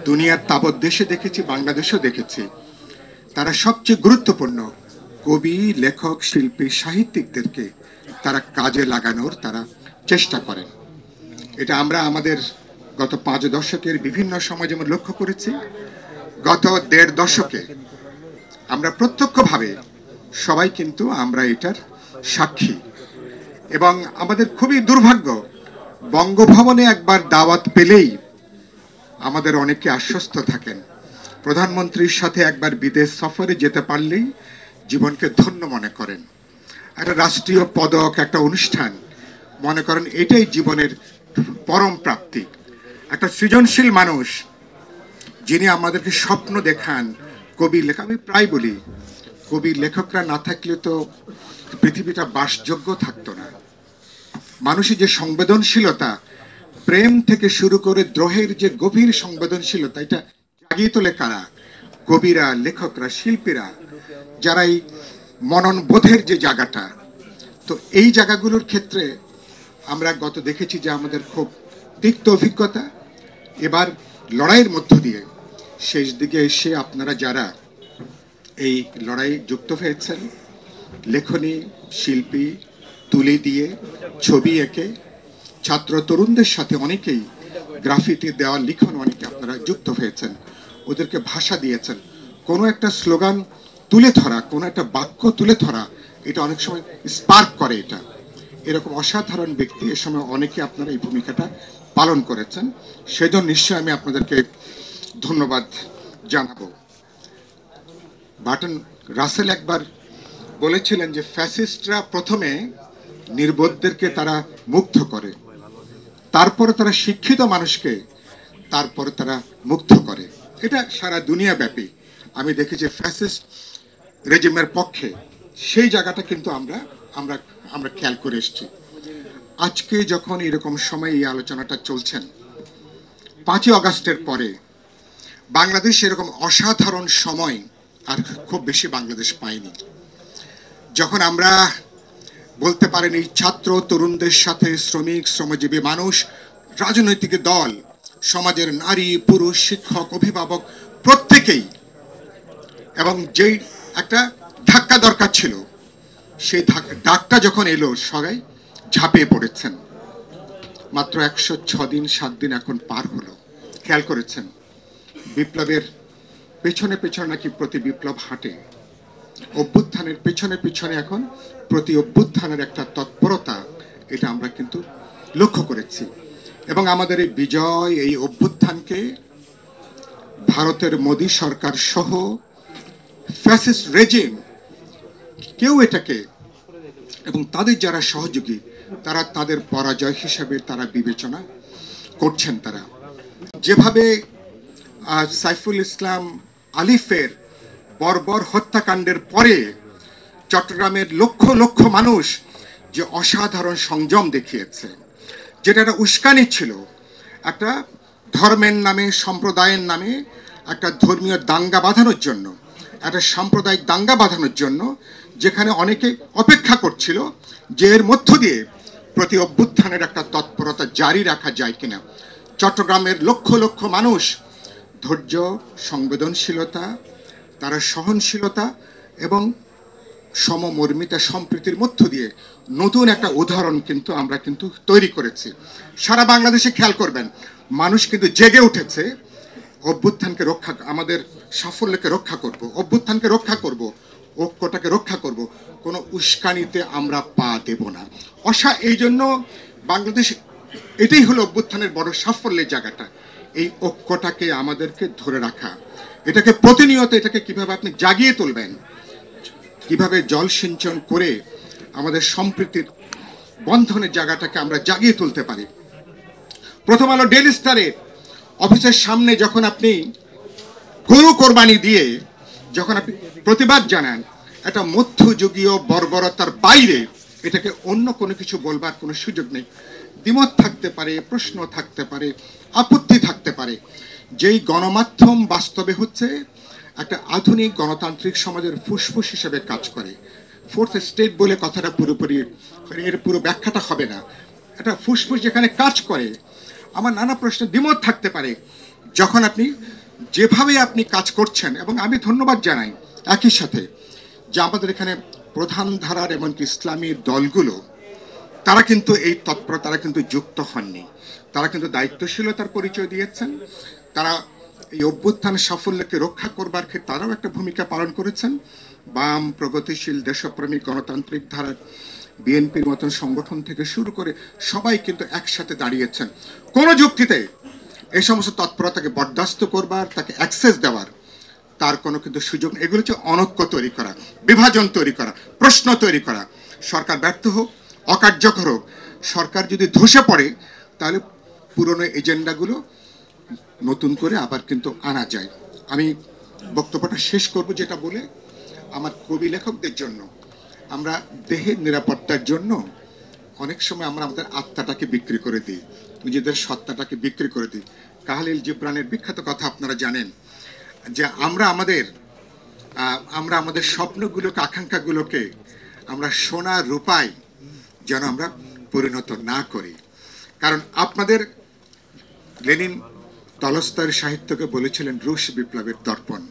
দুনিয়ার তাবৎ দেশে দেখেছি, বাংলাদেশেও দেখেছি, তারা সবচেয়ে গুরুত্বপূর্ণ কবি, লেখক, শিল্পী, সাহিত্যিকদেরকে তারা কাজে লাগানোর তারা চেষ্টা করেন। এটা আমরা আমাদের গত 5 দশকের বিভিন্ন সময় যেমন লক্ষ্য করেছি, গত 1.5 দশকে আমরা প্রত্যক্ষভাবে সবাই কিন্তু আমরা এটার সাক্ষী। এবং আমাদের খুবই দুর্ভাগ্য, বঙ্গভবনে একবার দাওয়াত পেলেই আমাদের অনেকে আশ্বস্ত থাকেন, প্রধানমন্ত্রীর সাথে একবার বিদেশ সফরে যেতে পারলেই জীবনকে ধন্য মনে করেন। একটা রাষ্ট্রীয় পদক, একটা অনুষ্ঠান মনে করেন এটাই জীবনের পরম প্রাপ্তি। একটা সৃজনশীল মানুষ যিনি আমাদেরকে স্বপ্ন দেখান, কবি লেখক, আমি প্রায় বলি কবি লেখকরা না থাকলে তো পৃথিবীটা বাসযোগ্য থাকতো না। মানুষের যে সংবেদনশীলতা, প্রেম থেকে শুরু করে দ্রোহের যে গভীর সংবেদনশীলতা, এটা জাগিয়ে তোলে কারা? কবিরা, লেখকরা, শিল্পীরা, যারা এই মনন বোধের যে জায়গাটা, তো এই জায়গাগুলোর ক্ষেত্রে আমরা গত দেখেছি যে আমাদের খুব তিক্ত অভিজ্ঞতা। এবার লড়াইয়ের মধ্য দিয়ে শেষ দিকে এসে আপনারা যারা এই লড়াই যুক্ত হয়েছেন, লেখনী, শিল্পী, তুলি দিয়ে, ছবি এঁকে, ছাত্র তরুণদের সাথে অনেকেই গ্রাফিতি, দেওয়াল লিখন, অনেকে আপনারা যুক্ত হয়েছেন, ওদেরকে ভাষা দিয়েছেন। কোনো একটা স্লোগান তুলে ধরা, কোনো একটা বাক্য তুলে ধরা, এটা অনেক সময় স্পার্ক করে। এটা এরকম অসাধারণ ব্যক্তি এ সময় অনেকে আপনারা এই ভূমিকাটা পালন করেছেন, সেজন্য নিশ্চয়ই আমি আপনাদেরকে ধন্যবাদ জানাবো। বার্টন রাসেল একবার বলেছিলেন যে ফ্যাসিস্টরা প্রথমে নির্বোধদেরকে তারা মুগ্ধ করে, তারপরে তারা শিক্ষিত মানুষকে তারপরে তারা মুগ্ধ করে। এটা সারা দুনিয়া ব্যাপী আমি দেখেছি ফ্যাসিস্ট রেজিমের পক্ষে সেই জায়গাটা কিন্তু আমরা আমরা আমরা খেয়াল করে এসেছি। আজকে যখন এরকম সময় এই আলোচনাটা চলছেন, 5ই আগস্টের পরে বাংলাদেশ এরকম অসাধারণ সময় আর খুব বেশি বাংলাদেশ পায়নি, যখন আমরা বলতে পারেন এই ছাত্র তরুণদের সাথে শ্রমিক, শ্রমজীবী মানুষ, রাজনৈতিক দল, সমাজের নারী, পুরুষ, শিক্ষক, অভিভাবক প্রত্যেকেই, এবং যেই একটা ধাক্কা দরকার ছিল সেই ডাকটা যখন এলো সবাই ঝাঁপিয়ে পড়েছেন। মাত্র 106 দিন 7 দিন এখন পার হলো। খেয়াল করেছেন বিপ্লবের পেছনে পেছনে নাকি প্রতি বিপ্লব হাঁটে, অভ্যুত্থানের পেছনে পেছনে এখন প্রতি অভ্যুত্থানের একটা তৎপরতা, এটা আমরা কিন্তু লক্ষ্য করেছি। এবং আমাদের এই বিজয়, এই অভ্যুত্থানকে ভারতের মোদী সরকার সহ ফ্যাসিস্ট রেজিম কেউ এটাকে, এবং তাদের যারা সহযোগী, তারা তাদের পরাজয় হিসেবে তারা বিবেচনা করছেন। তারা যেভাবে সাইফুল ইসলাম আলিফের বর্বর হত্যাকাণ্ডের পরে চট্টগ্রামের লক্ষ লক্ষ মানুষ যে অসাধারণ সংযম দেখিয়েছে, যেটা একটা উস্কানি ছিল, একটা ধর্মের নামে, সম্প্রদায়ের নামে একটা ধর্মীয় দাঙ্গা বাঁধানোর জন্য, একটা সাম্প্রদায়িক দাঙ্গা বাঁধানোর জন্য, যেখানে অনেকে অপেক্ষা করছিল যে এর মধ্য দিয়ে প্রতি অভ্যুত্থানের একটা তৎপরতা জারি রাখা যায় কিনা। চট্টগ্রামের লক্ষ লক্ষ মানুষ ধৈর্য, সংবেদনশীলতা, তারা সহনশীলতা এবং সমমর্মিতা, সম্প্রীতির মধ্য দিয়ে নতুন একটা উদাহরণ কিন্তু আমরা কিন্তু তৈরি করেছি। সারা বাংলাদেশে খেয়াল করবেন মানুষ কিন্তু জেগে উঠেছে, অভ্যুত্থানকে রক্ষা, আমাদের সাফল্যকে রক্ষা করব, অভ্যুত্থানকে রক্ষা করব, ঐক্যটাকে রক্ষা করব, কোনো উস্কানিতে আমরা পা দেব না। এই জন্য বাংলাদেশ, এটাই হলো অভ্যুত্থানের বড় সাফল্যের জায়গাটা, এই ঐক্যটাকে আমাদেরকে ধরে রাখা, এটাকে প্রতিনিয়ত, এটাকে কিভাবে আপনি জাগিয়ে তুলবেন, কিভাবে জল সিঞ্চন করে আমাদের সম্প্রীতির বন্ধনের জায়গাটাকে আমরা জাগিয়ে তুলতে পারি। প্রথম আলো ডেইলি স্টারে অফিসের সামনে যখন আপনি গরু কোরবানি দিয়ে যখন আপনি প্রতিবাদ জানান, একটা মধ্যযুগীয় বর্বরতার বাইরে এটাকে অন্য কোনো কিছু বলবার কোনো সুযোগ নেই। দ্বিমত থাকতে পারে, প্রশ্ন থাকতে পারে, আপত্তি থাকতে পারে। যেই গণমাধ্যম বাস্তবে হচ্ছে একটা আধুনিক গণতান্ত্রিক সমাজের ফুসফুস হিসেবে কাজ করে, ফোর্থ স্টেট বলে কথাটা পুরোপুরি, এর পুরো ব্যাখ্যাটা হবে না, একটা ফুসফুস যেখানে কাজ করে, আমার নানা প্রশ্ন দ্বিমত থাকতে পারে, যখন আপনি যেভাবে আপনি কাজ করছেন, এবং আমি ধন্যবাদ জানাই একই সাথে যে আমাদের এখানে প্রধান ধারার এমনকি ইসলামী দলগুলো তারা কিন্তু এই তৎপর তারা কিন্তু যুক্ত হননি, তারা কিন্তু দায়িত্বশীলতার পরিচয় দিয়েছেন। তারা এই অভ্যুত্থান সাফল্যকে রক্ষা করবার ক্ষেত্রে তারাও একটা ভূমিকা পালন করেছেন। বাম, প্রগতিশীল, দেশপ্রেমী, গণতান্ত্রিক ধারার বিএনপির মতন সংগঠন থেকে শুরু করে সবাই কিন্তু একসাথে দাঁড়িয়েছেন। কোনো যুক্তিতে এই সমস্ত তৎপরতাকে বরদাস্ত করবার, তাকে অ্যাক্সেস দেওয়ার তার কোনো কিন্তু সুযোগ, এগুলো হচ্ছে অনৈক্য তৈরি করা, বিভাজন তৈরি করা, প্রশ্ন তৈরি করা। সরকার ব্যর্থ হোক, অকার্যকর হোক, সরকার যদি ধসে পড়ে তাহলে পুরনো এজেন্ডাগুলো নতুন করে আবার কিন্তু আনা যায়। আমি বক্তব্যটা শেষ করব যেটা বলে, আমার কবি লেখকদের জন্য আমরা দেহের নিরাপত্তার জন্য অনেক সময় আমরা আমাদের আত্মাটাকে বিক্রি করে দিই, নিজেদের সত্তাটাকে বিক্রি করে দিই। কাহলিল জিব্রানের বিখ্যাত কথা আপনারা জানেন যে আমরা আমাদের স্বপ্নগুলোকে, আকাঙ্ক্ষাগুলোকে আমরা সোনা রূপায় যেন আমরা পরিণত না করি। কারণ আপনাদের লেনিন তলস্তয়ের সাহিত্যকে বলেছিলেন রুশ বিপ্লবের দর্পণ।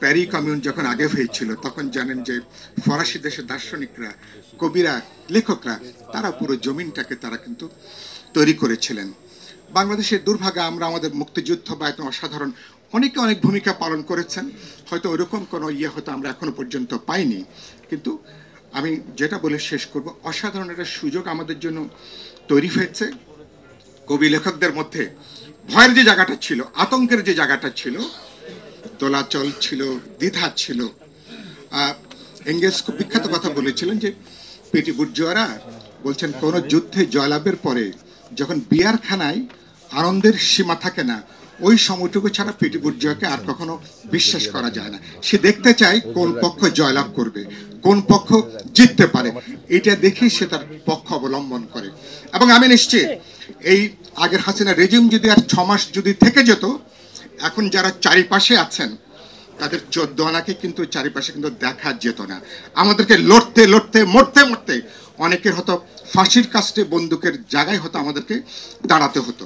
প্যারি কমিউন যখন আগে হয়েছিল তখন জানেন যে ফরাসি দেশের দার্শনিকরা, কবিরা, লেখকরা তারা পুরো জমিনটাকে তারা কিন্তু তৈরি করেছিলেন। বাংলাদেশের দুর্ভাগ্য আমরা আমাদের মুক্তিযুদ্ধ বা এত অসাধারণ অনেকে অনেক ভূমিকা পালন করেছেন, হয়তো ওরকম কোনো হয়তো আমরা এখনো পর্যন্ত পাইনি। কিন্তু আমি যেটা বলে শেষ করব, অসাধারণ একটা সুযোগ আমাদের জন্য তৈরি হয়েছে। কবি লেখকদের মধ্যে ভয়ের যে জায়গাটা ছিল, আতঙ্কের যে জায়গাটা ছিল, দোলাচল ছিল, দ্বিধা ছিল। এঙ্গেলস খুব বিখ্যাত কথা বলেছিলেন যে পেটি বুর্জোয়ারা বলছেন কোন যুদ্ধে জয়লাভের পরে যখন বিয়ারখানায় আনন্দের সীমা থাকে না, ওই সময়টুকু ছাড়া পেটি বুর্জোয়াকে আর কখনো বিশ্বাস করা যায় না। সে দেখতে চায় কোন পক্ষ জয়লাভ করবে, কোন পক্ষ জিততে পারে, এটা দেখেই সে তার পক্ষ অবলম্বন করে। এবং আমি নিশ্চিত এই আগের হাসিনা রেজিম যদি আর 6 মাস যদি থেকে যেত, এখন যারা চারিপাশে আছেন তাদের 14 আনাকে কিন্তু চারিপাশে কিন্তু দেখা যেত না। আমাদেরকে লড়তে লড়তে মরতে মরতে অনেকের হয়তো ফাঁসির কাস্টে বন্দুকের জায়গায় হয়তো আমাদেরকে দাঁড়াতে হতো।